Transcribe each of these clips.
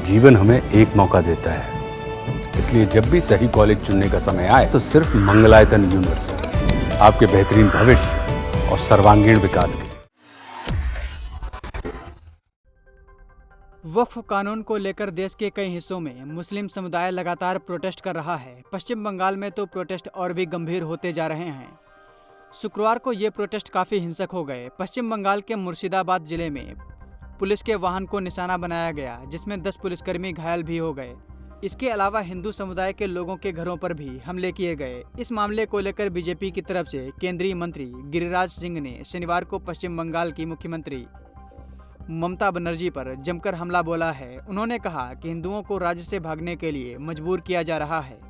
जीवन हमें एक मौका देता है, इसलिए जब भी सही कॉलेज चुनने का समय आए तो सिर्फ मंगलायतन यूनिवर्सिटी आपके बेहतरीन भविष्य और सर्वांगीण विकास के लिए। वक्फ कानून को लेकर देश के कई हिस्सों में मुस्लिम समुदाय लगातार प्रोटेस्ट कर रहा है। पश्चिम बंगाल में तो प्रोटेस्ट और भी गंभीर होते जा रहे हैं। शुक्रवार को ये प्रोटेस्ट काफ़ी हिंसक हो गए। पश्चिम बंगाल के मुर्शिदाबाद जिले में पुलिस के वाहन को निशाना बनाया गया, जिसमें 10 पुलिसकर्मी घायल भी हो गए। इसके अलावा हिंदू समुदाय के लोगों के घरों पर भी हमले किए गए। इस मामले को लेकर बीजेपी की तरफ से केंद्रीय मंत्री गिरिराज सिंह ने शनिवार को पश्चिम बंगाल की मुख्यमंत्री ममता बनर्जी पर जमकर हमला बोला है। उन्होंने कहा कि हिंदुओं को राज्य से भागने के लिए मजबूर किया जा रहा है।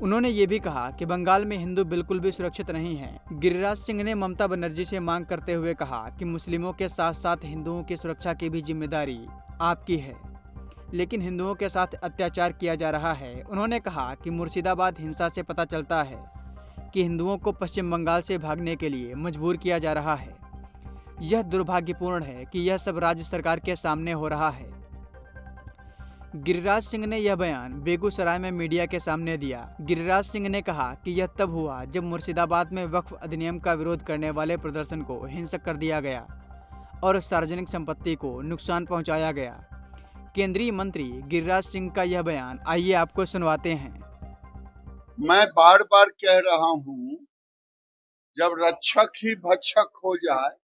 उन्होंने ये भी कहा कि बंगाल में हिंदू बिल्कुल भी सुरक्षित नहीं हैं। गिरिराज सिंह ने ममता बनर्जी से मांग करते हुए कहा कि मुस्लिमों के साथ साथ हिंदुओं की सुरक्षा की भी जिम्मेदारी आपकी है, लेकिन हिंदुओं के साथ अत्याचार किया जा रहा है। उन्होंने कहा कि मुर्शिदाबाद हिंसा से पता चलता है कि हिंदुओं को पश्चिम बंगाल से भागने के लिए मजबूर किया जा रहा है। यह दुर्भाग्यपूर्ण है कि यह सब राज्य सरकार के सामने हो रहा है। गिरिराज सिंह ने यह बयान बेगूसराय में मीडिया के सामने दिया। गिरिराज सिंह ने कहा कि यह तब हुआ जब मुर्शिदाबाद में वक्फ अधिनियम का विरोध करने वाले प्रदर्शन को हिंसक कर दिया गया और सार्वजनिक संपत्ति को नुकसान पहुंचाया गया। केंद्रीय मंत्री गिरिराज सिंह का यह बयान आइए आपको सुनवाते हैं। मैं बार बार कह रहा हूं, जब रक्षक ही भक्षक हो जाए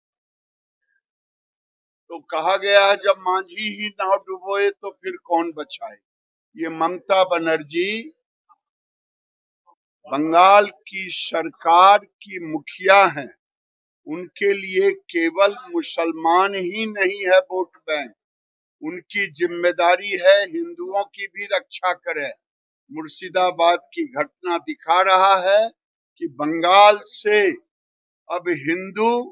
तो कहा गया है जब मांझी ही नाव डुबोए तो फिर कौन बचाए। ये ममता बनर्जी बंगाल की सरकार की मुखिया हैं। उनके लिए केवल मुसलमान ही नहीं है वोट बैंक, उनकी जिम्मेदारी है हिंदुओं की भी रक्षा करें। मुर्शिदाबाद की घटना दिखा रहा है कि बंगाल से अब हिंदू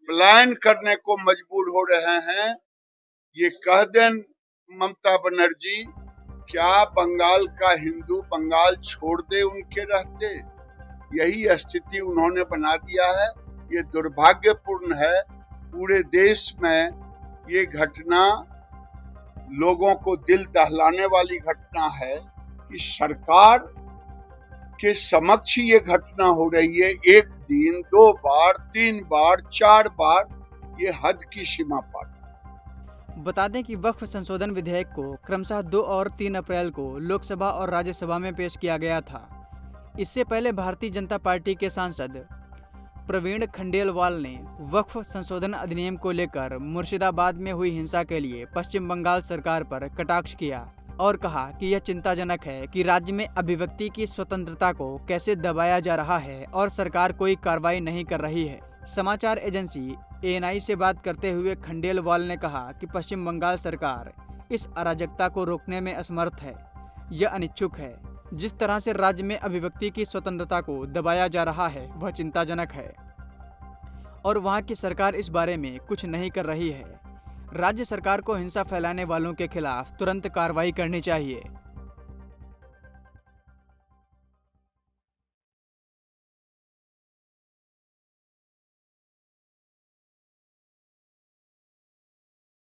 पलायन करने को मजबूर हो रहे हैं। ये कह दें ममता बनर्जी, क्या बंगाल का हिंदू बंगाल छोड़ दे उनके रहते? यही स्थिति उन्होंने बना दिया है। ये दुर्भाग्यपूर्ण है। पूरे देश में ये घटना लोगों को दिल दहलाने वाली घटना है कि सरकार के समक्ष ये घटना हो रही है। एक दिन, 2 बार, 3 बार, 4 बार, ये हद की सीमा पार। बता दें कि वक्फ संशोधन विधेयक को क्रमशः 2 और 3 अप्रैल को लोकसभा और राज्यसभा में पेश किया गया था। इससे पहले भारतीय जनता पार्टी के सांसद प्रवीण खंडेलवाल ने वक्फ संशोधन अधिनियम को लेकर मुर्शिदाबाद में हुई हिंसा के लिए पश्चिम बंगाल सरकार पर कटाक्ष किया और कहा कि यह चिंताजनक है कि राज्य में अभिव्यक्ति की स्वतंत्रता को कैसे दबाया जा रहा है और सरकार कोई कार्रवाई नहीं कर रही है। समाचार एजेंसी ANI से बात करते हुए खंडेलवाल ने कहा कि पश्चिम बंगाल सरकार इस अराजकता को रोकने में असमर्थ है। यह अनिच्छुक है। जिस तरह से राज्य में अभिव्यक्ति की स्वतंत्रता को दबाया जा रहा है वह चिंताजनक है और वहाँ की सरकार इस बारे में कुछ नहीं कर रही है। राज्य सरकार को हिंसा फैलाने वालों के खिलाफ तुरंत कार्रवाई करनी चाहिए।